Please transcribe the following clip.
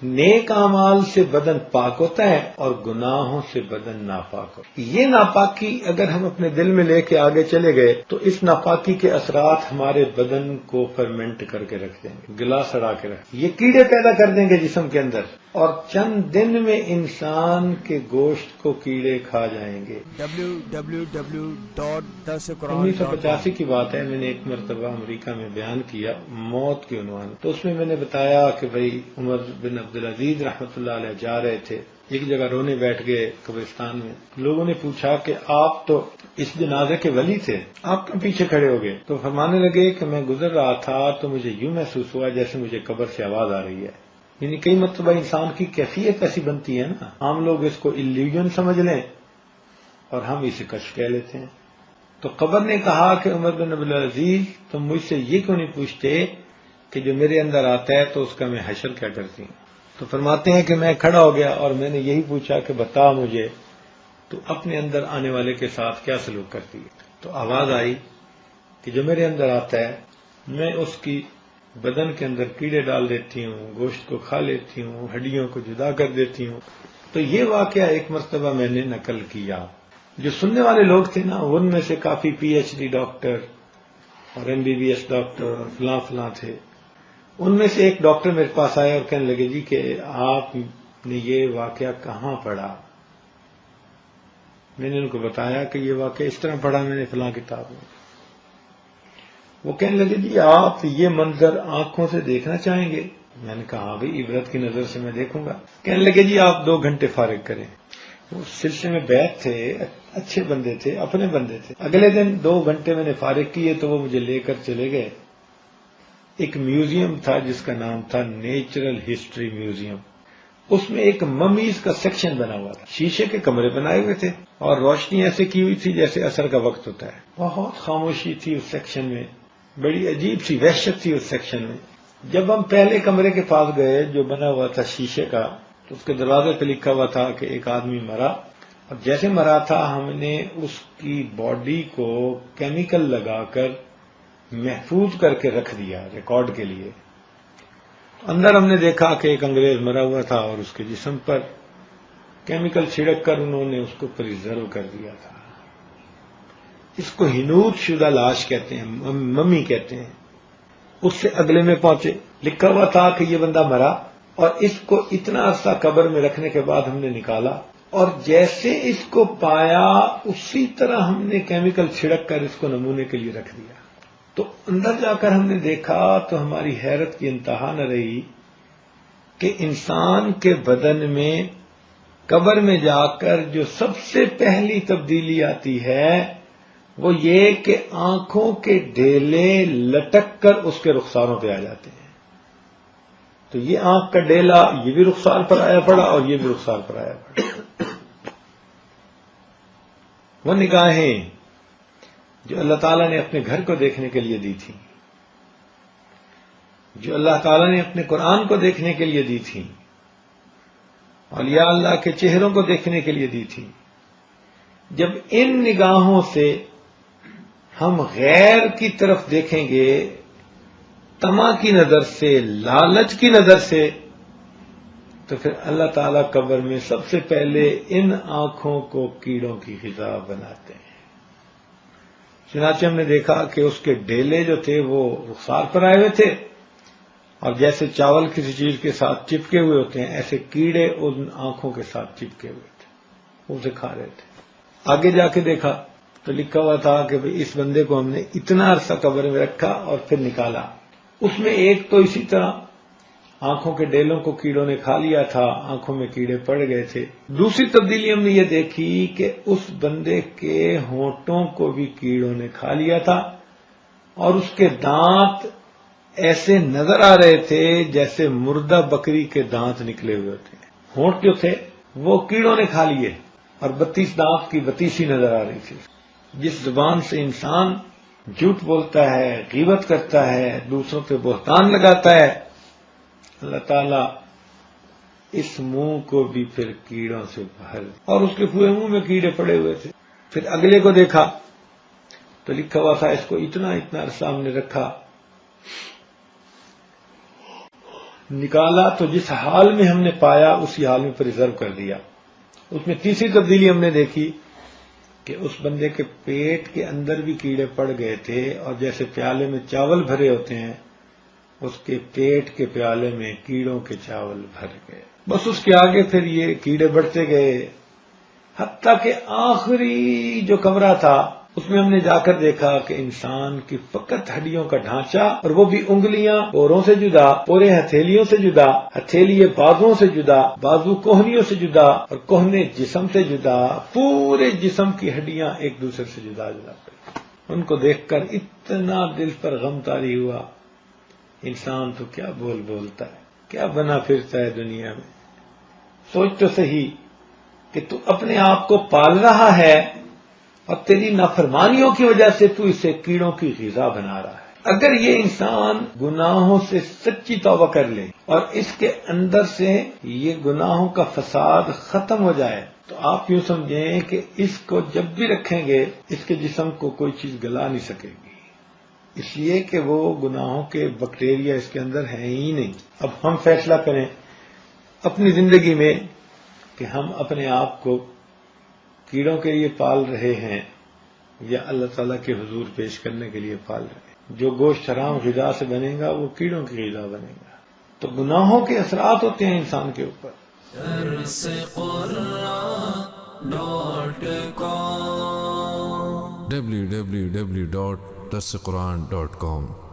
نیک اعمال سے بدن پاک ہوتا ہے اور گناہوں سے بدن ناپاک ہوتا ہے. یہ ناپاکی اگر ہم اپنے دل میں لے کے آگے چلے گئے تو اس ناپاکی کے اثرات ہمارے بدن کو فرمنٹ کر کے رکھ دیں گے، گلا سڑا کے رکھ دیں گے. یہ کیڑے پیدا کر دیں گے جسم کے اندر، اور چند دن میں انسان کے گوشت کو کیڑے کھا جائیں گے. www.darsuquran.com 1985 کی بات ہے، میں نے ایک مرتبہ امریکہ میں بیان کیا موت کے عنوان، تو اس میں میں نے بتایا کہ بھئی عمر بن عبدالعزیز رحمۃ اللہ علیہ جا رہے تھے، ایک جگہ رونے بیٹھ گئے قبرستان میں. لوگوں نے پوچھا کہ آپ تو اس جنازے کے ولی تھے، آپ کیوں پیچھے کھڑے ہو گئے؟ تو فرمانے لگے کہ میں گزر رہا تھا تو مجھے یوں محسوس ہوا جیسے مجھے قبر سے آواز آ رہی ہے. یعنی کئی مرتبہ انسان کی کیفیت ایسی بنتی ہے نا، عام لوگ اس کو الوژن سمجھ لیں اور ہم اسے کشف کہہ لیتے ہیں. تو قبر نے کہا کہ عمر بن عبدالعزیز تم مجھ سے یہ کیوں نہیں پوچھتے کہ جو میرے اندر آتا ہے تو اس کا میں حشر کیا کرتی ہوں؟ تو فرماتے ہیں کہ میں کھڑا ہو گیا اور میں نے یہی پوچھا کہ بتا مجھے تو اپنے اندر آنے والے کے ساتھ کیا سلوک کرتی ہے؟ تو آواز آئی کہ جو میرے اندر آتا ہے میں اس کی بدن کے اندر کیڑے ڈال دیتی ہوں، گوشت کو کھا لیتی ہوں، ہڈیوں کو جدا کر دیتی ہوں. تو یہ واقعہ ایک مرتبہ میں نے نقل کیا. جو سننے والے لوگ تھے نا ان میں سے کافی پی ایچ ڈی ڈاکٹر اور M B B S doctor اور فلاں فلاں تھے. ان میں سے ایک ڈاکٹر میرے پاس آئے اور کہنے لگے جی کہ آپ نے یہ واقعہ کہاں پڑھا؟ میں نے ان کو بتایا کہ یہ واقعہ اس طرح پڑھا میں نے فلاں کتاب میں. وہ کہنے لگے جی آپ یہ منظر آنکھوں سے دیکھنا چاہیں گے؟ میں نے کہا ہاں بھائی عبرت کی نظر سے میں دیکھوں گا. کہنے لگے جی آپ 2 گھنٹے فارغ کریں. وہ سلسلے میں بیٹھ تھے، اچھے بندے تھے، اپنے بندے تھے. اگلے دن 2 گھنٹے میں نے فارغ کیے تو وہ مجھے لے کر چلے گئے. ایک میوزیم تھا جس کا نام تھا نیچرل ہسٹری میوزیم. اس میں ایک ممیز کا سیکشن بنا ہوا تھا، شیشے کے کمرے بنائے ہوئے تھے اور روشنی ایسے کی ہوئی تھی جیسے عصر کا وقت ہوتا ہے. بہت خاموشی تھی اس سیکشن میں، بڑی عجیب سی وحشت تھی اس سیکشن میں. جب ہم پہلے کمرے کے پاس گئے جو بنا ہوا تھا شیشے کا، تو اس کے دروازے پہ لکھا ہوا تھا کہ ایک آدمی مرا، اور جیسے مرا تھا ہم نے اس کی باڈی کو کیمیکل لگا کر محفوظ کر کے رکھ دیا ریکارڈ کے لیے. اندر ہم نے دیکھا کہ ایک انگریز مرا ہوا تھا اور اس کے جسم پر کیمیکل چھڑک کر انہوں نے اس کو پریزرو کر دیا تھا. اس کو ہنوت شدہ لاش کہتے ہیں، ممی کہتے ہیں. اس سے اگلے میں پہنچے، لکھا ہوا تھا کہ یہ بندہ مرا اور اس کو اتنا عرصہ قبر میں رکھنے کے بعد ہم نے نکالا اور جیسے اس کو پایا اسی طرح ہم نے کیمیکل چھڑک کر اس کو نمونے کے لیے رکھ دیا. تو اندر جا کر ہم نے دیکھا تو ہماری حیرت کی انتہا نہ رہی کہ انسان کے بدن میں قبر میں جا کر جو سب سے پہلی تبدیلی آتی ہے وہ یہ کہ آنکھوں کے ڈھیلے لٹک کر اس کے رخساروں پہ آ جاتے ہیں. تو یہ آنکھ کا ڈیلا یہ بھی رخسار پر آیا پڑا اور یہ بھی رخسار پر آیا پڑا. وہ نگاہیں جو اللہ تعالیٰ نے اپنے گھر کو دیکھنے کے لیے دی تھی، جو اللہ تعالیٰ نے اپنے قرآن کو دیکھنے کے لیے دی تھی، اولیاء اللہ کے چہروں کو دیکھنے کے لیے دی تھی، جب ان نگاہوں سے ہم غیر کی طرف دیکھیں گے، طمع کی نظر سے، لالچ کی نظر سے، تو پھر اللہ تعالیٰ قبر میں سب سے پہلے ان آنکھوں کو کیڑوں کی غذا بناتے ہیں. چنانچہ ہم نے دیکھا کہ اس کے ڈیلے جو تھے وہ رخسار پر آئے ہوئے تھے اور جیسے چاول کسی چیز کے ساتھ چپکے ہوئے ہوتے ہیں ایسے کیڑے ان آنکھوں کے ساتھ چپکے ہوئے تھے، وہ اسے کھا رہے تھے. آگے جا کے دیکھا تو لکھا ہوا تھا کہ اس بندے کو ہم نے اتنا عرصہ قبر میں رکھا اور پھر نکالا. اس میں ایک تو اسی طرح آنکھوں کے ڈیلوں کو کیڑوں نے کھا لیا تھا، آنکھوں میں کیڑے پڑ گئے تھے. دوسری تبدیلی ہم نے یہ دیکھی کہ اس بندے کے ہونٹوں کو بھی کیڑوں نے کھا لیا تھا اور اس کے دانت ایسے نظر آ رہے تھے جیسے مردہ بکری کے دانت نکلے ہوئے ہوتے ہیں. ہونٹ جو تھے وہ کیڑوں نے کھا لیے اور 32 دانت کی 32 ہی نظر آ رہی تھی. جس زبان سے انسان جھوٹ بولتا ہے، غیبت کرتا ہے، دوسروں پہ بہتان لگاتا ہے، اللہ تعالیٰ اس منہ کو بھی پھر کیڑوں سے بھر دیا اور اس کے پورے منہ میں کیڑے پڑے ہوئے تھے. پھر اگلے کو دیکھا تو لکھا ہوا تھا اس کو اتنا عرصہ ہم نے رکھا نکالا تو جس حال میں ہم نے پایا اسی حال میں پریزرو کر دیا۔ اس میں تیسری تبدیلی ہم نے دیکھی کہ اس بندے کے پیٹ کے اندر بھی کیڑے پڑ گئے تھے، اور جیسے پیالے میں چاول بھرے ہوتے ہیں اس کے پیٹ کے پیالے میں کیڑوں کے چاول بھر گئے۔ بس اس کے آگے پھر یہ کیڑے بڑھتے گئے، حتیٰ کہ آخری جو کمرہ تھا اس میں ہم نے جا کر دیکھا کہ انسان کی فقط ہڈیوں کا ڈھانچہ، اور وہ بھی انگلیاں پوروں سے جدا، پورے ہتھیلیوں سے جدا، ہتھیلی بازوؤں سے جدا، بازو کوہنیوں سے جدا، اور کوہنے جسم سے جدا، پورے جسم کی ہڈیاں ایک دوسرے سے جدا جدا پڑی۔ ان کو دیکھ کر اتنا دل پر غم طاری ہوا، انسان تو کیا بولتا ہے، کیا بنا پھرتا ہے دنیا میں۔ سوچ تو صحیح کہ تو اپنے آپ کو پال رہا ہے اور تیری نافرمانیوں کی وجہ سے تو اسے کیڑوں کی غذا بنا رہا ہے۔ اگر یہ انسان گناہوں سے سچی توبہ کر لے اور اس کے اندر سے یہ گناہوں کا فساد ختم ہو جائے تو آپ یوں سمجھیں کہ اس کو جب بھی رکھیں گے اس کے جسم کو کوئی چیز گلا نہیں سکے گی، اس لیے کہ وہ گناہوں کے بیکٹیریا اس کے اندر ہیں ہی نہیں۔ اب ہم فیصلہ کریں اپنی زندگی میں کہ ہم اپنے آپ کو کیڑوں کے لیے پال رہے ہیں یا اللہ تعالیٰ کے حضور پیش کرنے کے لیے پال رہے ہیں۔ جو گوشت حرام غذا سے بنے گا وہ کیڑوں کی غذا بنے گا۔ تو گناہوں کے اثرات ہوتے ہیں انسان کے اوپر۔ www.darsequran.com